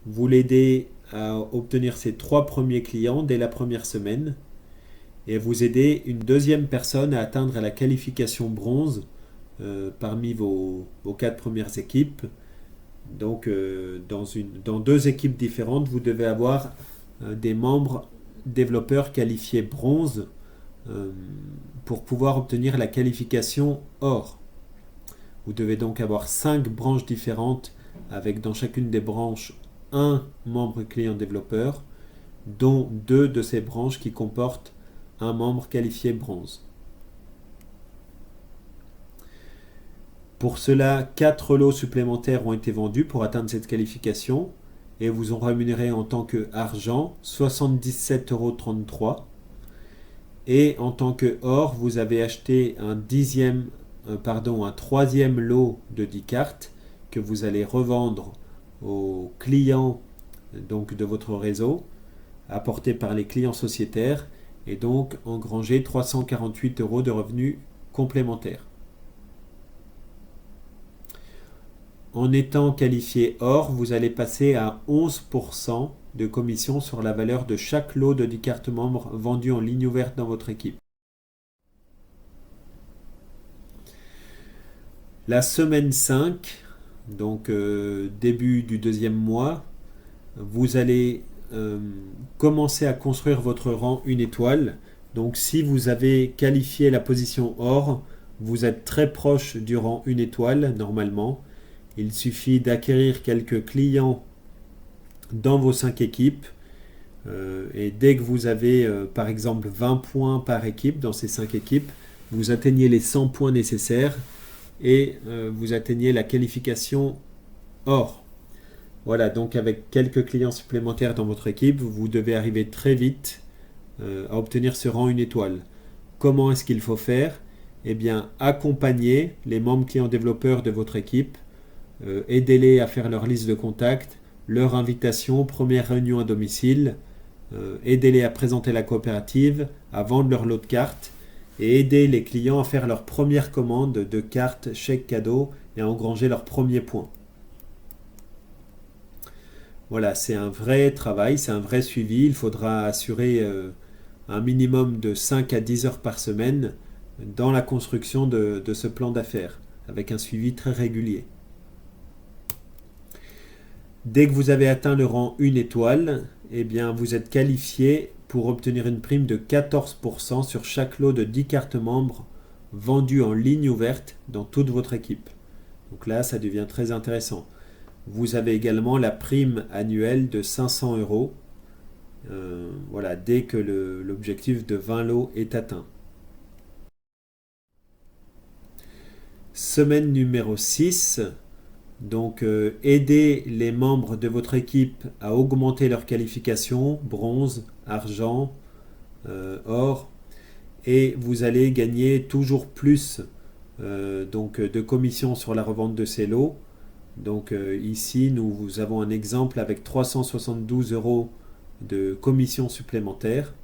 vous l'aidez à obtenir ses 3 premiers clients dès la première semaine et vous aidez une deuxième personne à atteindre la qualification bronze parmi vos 4 premières équipes. Donc dans 2 équipes différentes, vous devez avoir des membres développeurs qualifiés bronze pour pouvoir obtenir la qualification or. Vous devez donc avoir 5 branches différentes avec dans chacune des branches un membre client développeur, dont 2 de ces branches qui comportent un membre qualifié bronze. Pour cela, 4 lots supplémentaires ont été vendus pour atteindre cette qualification et vous ont rémunéré en tant que argent 77,33 €. Et en tant que or, vous avez acheté un troisième lot de 10 cartes que vous allez revendre aux clients donc, de votre réseau, apportés par les clients sociétaires, et donc engranger 348 € de revenus complémentaires. En étant qualifié or, vous allez passer à 11% de commission sur la valeur de chaque lot de 10 cartes membres vendues en ligne ouverte dans votre équipe. La semaine 5, donc début du 2e mois, vous allez commencer à construire votre rang 1 étoile. Donc si vous avez qualifié la position or, vous êtes très proche du rang 1 étoile normalement. Il suffit d'acquérir quelques clients dans vos 5 équipes et dès que vous avez par exemple 20 points par équipe dans ces 5 équipes, vous atteignez les 100 points nécessaires et vous atteignez la qualification or. Voilà, donc avec quelques clients supplémentaires dans votre équipe, vous devez arriver très vite à obtenir ce rang 1 étoile. Comment est-ce qu'il faut faire? Eh bien, accompagner les membres clients développeurs de votre équipe, aidez-les à faire leur liste de contacts, leur invitation, première réunion à domicile, aidez-les à présenter la coopérative, à vendre leur lot de cartes et aider les clients à faire leur première commande de cartes, chèques, cadeaux et à engranger leurs premiers points. Voilà, c'est un vrai travail, c'est un vrai suivi. Il faudra assurer un minimum de 5 à 10 heures par semaine dans la construction de ce plan d'affaires, avec un suivi très régulier. Dès que vous avez atteint le rang 1 étoile, eh bien, vous êtes qualifié pour obtenir une prime de 14% sur chaque lot de 10 cartes membres vendues en ligne ouverte dans toute votre équipe. Donc là, ça devient très intéressant. Vous avez également la prime annuelle de 500 €, voilà, dès que l'objectif de 20 lots est atteint. Semaine numéro 6. Donc, aider les membres de votre équipe à augmenter leur qualification, bronze, argent, or, et vous allez gagner toujours plus de commissions sur la revente de ces lots. Donc ici, nous avons un exemple avec 372 € de commissions supplémentaires.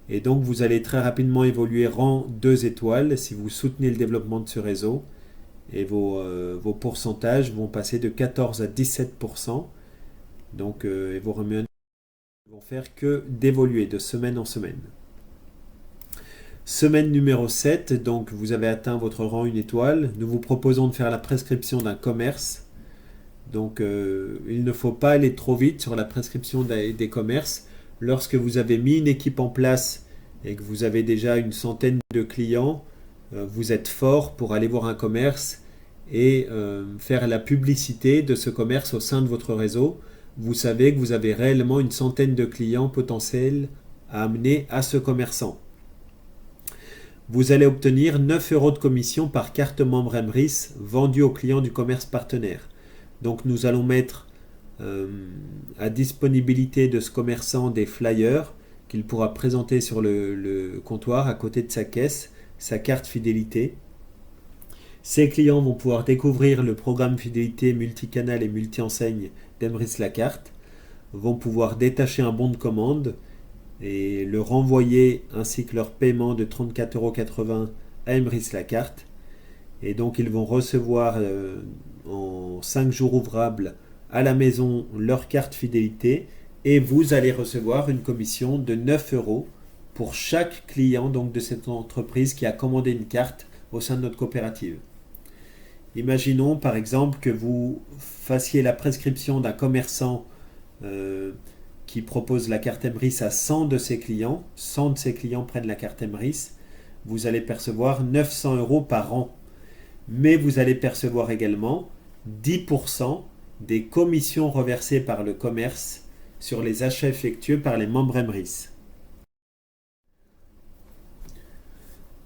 Et donc, vous allez très rapidement évoluer rang 2 étoiles si vous soutenez le développement de ce réseau. Et vos pourcentages vont passer de 14 à 17%. Donc, et vos revenus ne vont faire que d'évoluer de semaine en semaine. Semaine numéro 7, donc vous avez atteint votre rang 1 étoile. Nous vous proposons de faire la prescription d'un commerce. Donc, il ne faut pas aller trop vite sur la prescription des commerces. Lorsque vous avez mis une équipe en place et que vous avez déjà une centaine de clients, vous êtes fort pour aller voir un commerce et faire la publicité de ce commerce au sein de votre réseau. Vous savez que vous avez réellement une centaine de clients potentiels à amener à ce commerçant. Vous allez obtenir 9 € de commission par carte membre Emrys vendue aux clients du commerce partenaire. Donc nous allons mettre à disponibilité de ce commerçant des flyers qu'il pourra présenter sur le comptoir à côté de sa caisse, sa carte fidélité. Ces clients vont pouvoir découvrir le programme fidélité multicanal et multi-enseigne d'Emrys La Carte, vont pouvoir détacher un bon de commande et le renvoyer ainsi que leur paiement de 34,80 € à Emrys La Carte. Et donc ils vont recevoir en 5 jours ouvrables à la maison leur carte fidélité et vous allez recevoir une commission de 9 euros pour chaque client donc, de cette entreprise qui a commandé une carte au sein de notre coopérative. Imaginons par exemple que vous fassiez la prescription d'un commerçant qui propose la carte Emrys à 100 de ses clients. 100 de ses clients prennent la carte Emrys. Vous allez percevoir 900 euros par an. Mais vous allez percevoir également 10% des commissions reversées par le commerce sur les achats effectués par les membres Emrys.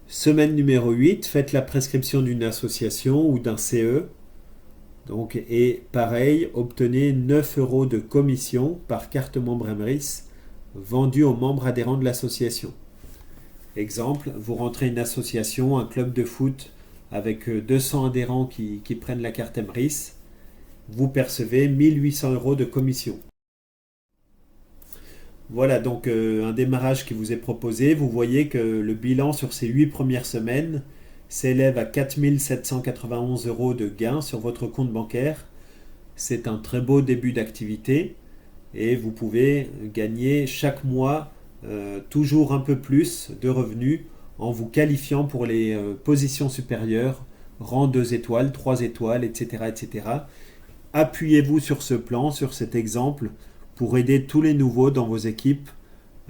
Semaine numéro 8, faites la prescription d'une association ou d'un CE. Donc, et pareil, obtenez 9 euros de commission par carte membre Emrys vendue aux membres adhérents de l'association. Exemple, vous rentrez une association, un club de foot avec 200 adhérents qui prennent la carte Emrys, vous percevez 1800 euros de commission. Voilà donc un démarrage qui vous est proposé. Vous voyez que le bilan sur ces 8 premières semaines s'élève à 4 791 euros de gains sur votre compte bancaire. C'est un très beau début d'activité et vous pouvez gagner chaque mois toujours un peu plus de revenus en vous qualifiant pour les positions supérieures, rang 2 étoiles, 3 étoiles, etc. etc. Appuyez-vous sur ce plan, sur cet exemple, pour aider tous les nouveaux dans vos équipes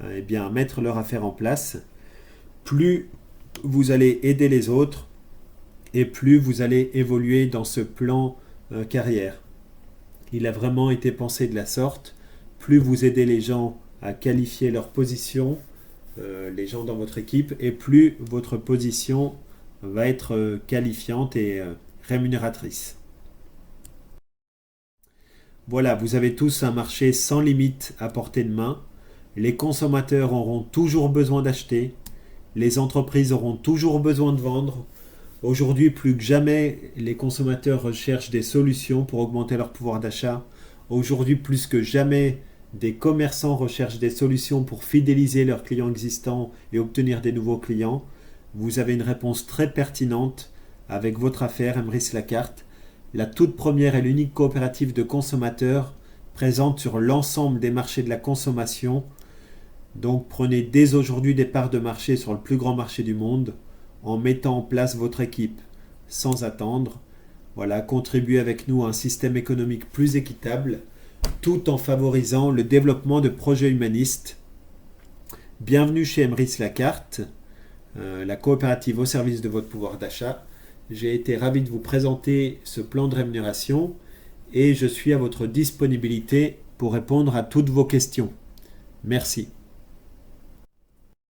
à mettre leur affaire en place. Plus vous allez aider les autres et plus vous allez évoluer dans ce plan carrière. Il a vraiment été pensé de la sorte. Plus vous aidez les gens à qualifier leur position, les gens dans votre équipe, et plus votre position va être qualifiante et rémunératrice. Voilà, vous avez tous un marché sans limite à portée de main. Les consommateurs auront toujours besoin d'acheter. Les entreprises auront toujours besoin de vendre. Aujourd'hui, plus que jamais, les consommateurs recherchent des solutions pour augmenter leur pouvoir d'achat. Aujourd'hui, plus que jamais, des commerçants recherchent des solutions pour fidéliser leurs clients existants et obtenir des nouveaux clients. Vous avez une réponse très pertinente avec votre affaire Emrys La Carte, la toute première et l'unique coopérative de consommateurs présente sur l'ensemble des marchés de la consommation. Donc prenez dès aujourd'hui des parts de marché sur le plus grand marché du monde en mettant en place votre équipe sans attendre. Voilà, contribuez avec nous à un système économique plus équitable tout en favorisant le développement de projets humanistes. Bienvenue chez Emrys La Carte, la coopérative au service de votre pouvoir d'achat. J'ai été ravi de vous présenter ce plan de rémunération et je suis à votre disponibilité pour répondre à toutes vos questions. Merci.